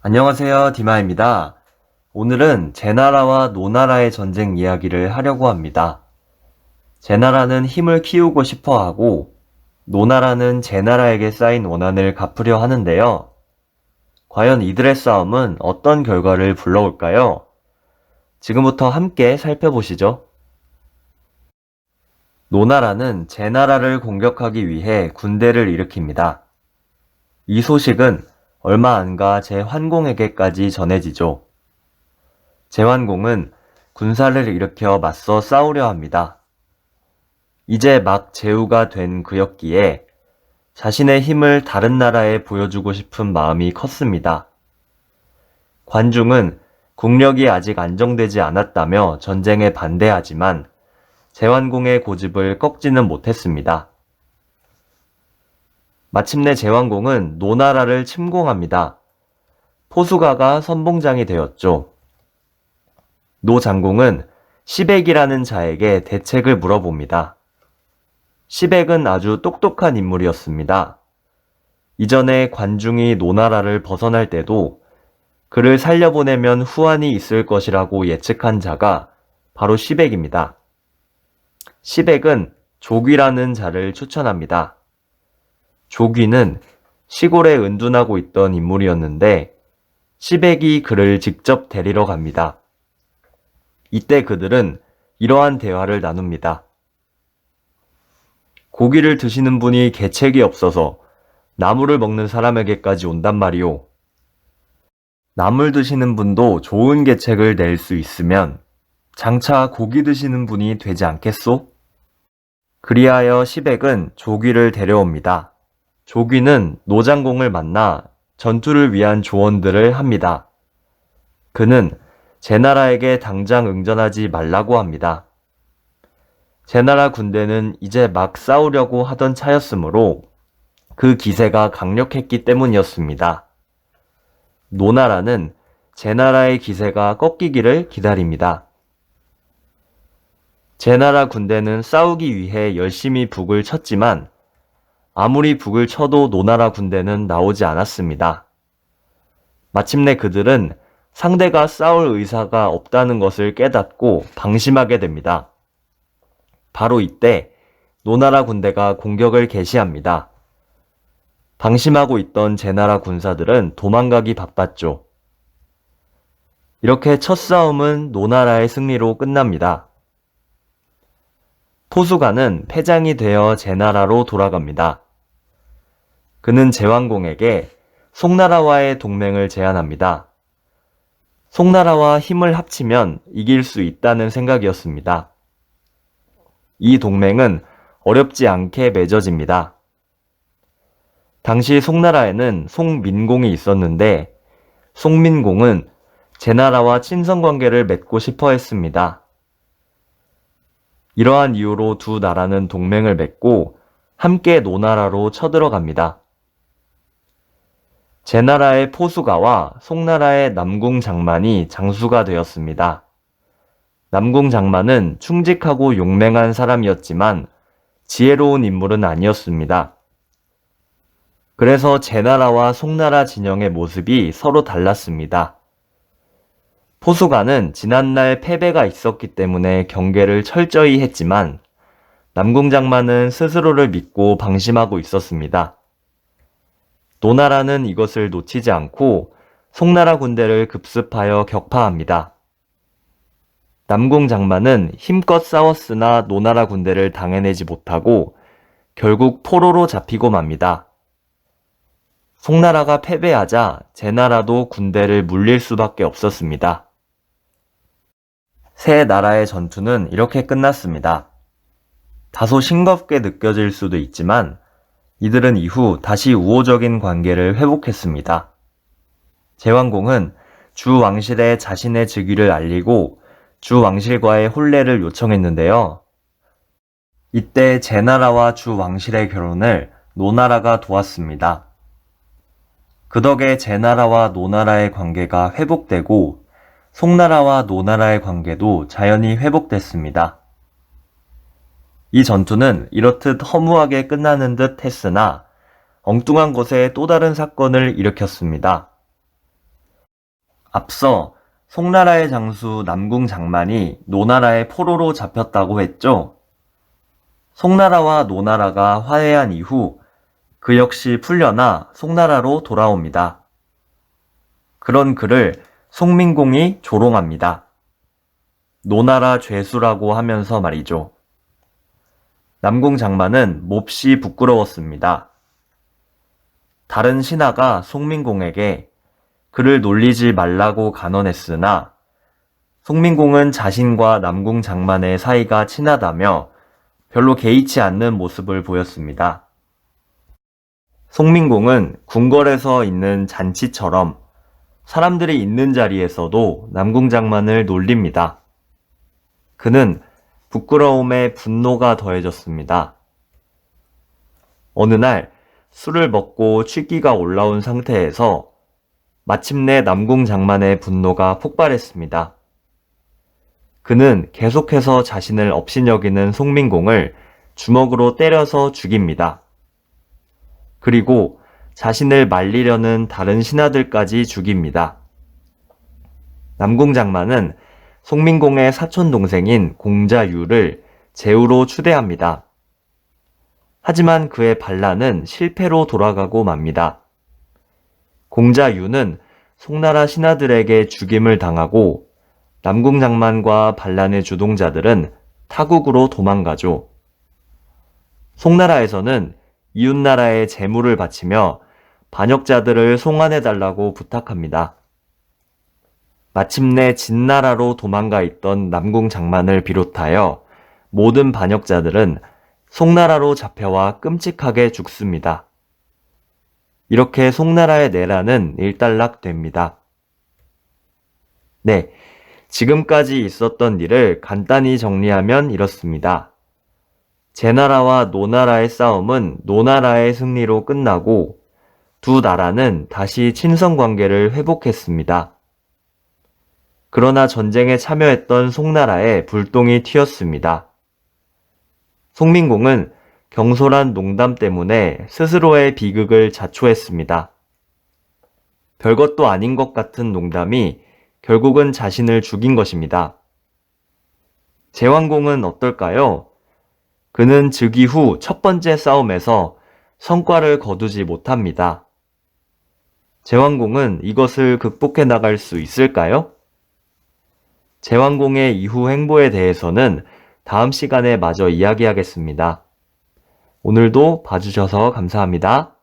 안녕하세요, 디마입니다. 오늘은 제나라와 노나라의 전쟁 이야기를 하려고 합니다. 제나라는 힘을 키우고 싶어 하고, 노나라는 제나라에게 쌓인 원한을 갚으려 하는데요. 과연 이들의 싸움은 어떤 결과를 불러올까요? 지금부터 함께 살펴보시죠. 노나라는 제나라를 공격하기 위해 군대를 일으킵니다. 이 소식은 얼마 안가 제환공에게까지 전해지죠. 제환공은 군사를 일으켜 맞서 싸우려 합니다. 이제 막 제후가 된 그였기에 자신의 힘을 다른 나라에 보여주고 싶은 마음이 컸습니다. 관중은 국력이 아직 안정되지 않았다며 전쟁에 반대하지만 제환공의 고집을 꺾지는 못했습니다. 마침내 제환공은 노나라를 침공합니다. 포수가가 선봉장이 되었죠. 노 장공은 시백이라는 자에게 대책을 물어봅니다. 시백은 아주 똑똑한 인물이었습니다. 이전에 관중이 노나라를 벗어날 때도 그를 살려보내면 후환이 있을 것이라고 예측한 자가 바로 시백입니다. 시백은 조귀라는 자를 추천합니다. 조귀는 시골에 은둔하고 있던 인물이었는데 시백이 그를 직접 데리러 갑니다. 이때 그들은 이러한 대화를 나눕니다. 고기를 드시는 분이 계책이 없어서 나무를 먹는 사람에게까지 온단 말이오. 나물 드시는 분도 좋은 계책을 낼 수 있으면 장차 고기 드시는 분이 되지 않겠소? 그리하여 시백은 조귀를 데려옵니다. 조귀는 노장공을 만나 전투를 위한 조언들을 합니다. 그는 제나라에게 당장 응전하지 말라고 합니다. 제나라 군대는 이제 막 싸우려고 하던 차였으므로 그 기세가 강력했기 때문이었습니다. 노나라는 제나라의 기세가 꺾이기를 기다립니다. 제나라 군대는 싸우기 위해 열심히 북을 쳤지만 아무리 북을 쳐도 노나라 군대는 나오지 않았습니다. 마침내 그들은 상대가 싸울 의사가 없다는 것을 깨닫고 방심하게 됩니다. 바로 이때 노나라 군대가 공격을 개시합니다. 방심하고 있던 제나라 군사들은 도망가기 바빴죠. 이렇게 첫 싸움은 노나라의 승리로 끝납니다. 포수가는 패장이 되어 제나라로 돌아갑니다. 그는 제왕공에게 송나라와의 동맹을 제안합니다. 송나라와 힘을 합치면 이길 수 있다는 생각이었습니다. 이 동맹은 어렵지 않게 맺어집니다. 당시 송나라에는 송민공이 있었는데 송민공은 제나라와 친선관계를 맺고 싶어 했습니다. 이러한 이유로 두 나라는 동맹을 맺고 함께 노나라로 쳐들어갑니다. 제나라의 포수가와 송나라의 남궁장만이 장수가 되었습니다. 남궁장만은 충직하고 용맹한 사람이었지만 지혜로운 인물은 아니었습니다. 그래서 제나라와 송나라 진영의 모습이 서로 달랐습니다. 포수가는 지난날 패배가 있었기 때문에 경계를 철저히 했지만 남궁장만은 스스로를 믿고 방심하고 있었습니다. 노나라는 이것을 놓치지 않고 송나라 군대를 급습하여 격파합니다. 남궁장만은 힘껏 싸웠으나 노나라 군대를 당해내지 못하고 결국 포로로 잡히고 맙니다. 송나라가 패배하자 제나라도 군대를 물릴 수밖에 없었습니다. 세 나라의 전투는 이렇게 끝났습니다. 다소 싱겁게 느껴질 수도 있지만 이들은 이후 다시 우호적인 관계를 회복했습니다. 제왕공은 주 왕실에 자신의 즉위를 알리고 주 왕실과의 혼례를 요청했는데요. 이때 제나라와 주 왕실의 결혼을 노나라가 도왔습니다. 그 덕에 제나라와 노나라의 관계가 회복되고 송나라와 노나라의 관계도 자연히 회복됐습니다. 이 전투는 이렇듯 허무하게 끝나는 듯 했으나 엉뚱한 곳에 또 다른 사건을 일으켰습니다. 앞서 송나라의 장수 남궁 장만이 노나라의 포로로 잡혔다고 했죠. 송나라와 노나라가 화해한 이후 그 역시 풀려나 송나라로 돌아옵니다. 그런 그를 송민공이 조롱합니다. 노나라 죄수라고 하면서 말이죠. 남궁 장만은 몹시 부끄러웠습니다. 다른 신하가 송민공에게 그를 놀리지 말라고 간언했으나 송민공은 자신과 남궁 장만의 사이가 친하다며 별로 개의치 않는 모습을 보였습니다. 송민공은 궁궐에서 있는 잔치처럼 사람들이 있는 자리에서도 남궁 장만을 놀립니다. 그는 부끄러움에 분노가 더해졌습니다. 어느 날 술을 먹고 취기가 올라온 상태에서 마침내 남궁 장만의 분노가 폭발했습니다. 그는 계속해서 자신을 업신여기는 송민공을 주먹으로 때려서 죽입니다. 그리고 자신을 말리려는 다른 신하들까지 죽입니다. 남궁 장만은 송민공의 사촌 동생인 공자유를 제후로 추대합니다. 하지만 그의 반란은 실패로 돌아가고 맙니다. 공자유는 송나라 신하들에게 죽임을 당하고 남궁 장만과 반란의 주동자들은 타국으로 도망가죠. 송나라에서는 이웃나라에 재물을 바치며 반역자들을 송환해달라고 부탁합니다. 마침내 진나라로 도망가 있던 남궁 장만을 비롯하여 모든 반역자들은 송나라로 잡혀와 끔찍하게 죽습니다. 이렇게 송나라의 내란은 일단락됩니다. 네, 지금까지 있었던 일을 간단히 정리하면 이렇습니다. 제나라와 노나라의 싸움은 노나라의 승리로 끝나고 두 나라는 다시 친선 관계를 회복했습니다. 그러나 전쟁에 참여했던 송나라에 불똥이 튀었습니다. 송민공은 경솔한 농담 때문에 스스로의 비극을 자초했습니다. 별것도 아닌 것 같은 농담이 결국은 자신을 죽인 것입니다. 제왕공은 어떨까요? 그는 즉위 후 첫 번째 싸움에서 성과를 거두지 못합니다. 제왕공은 이것을 극복해 나갈 수 있을까요? 제왕공의 이후 행보에 대해서는 다음 시간에 마저 이야기하겠습니다. 오늘도 봐주셔서 감사합니다.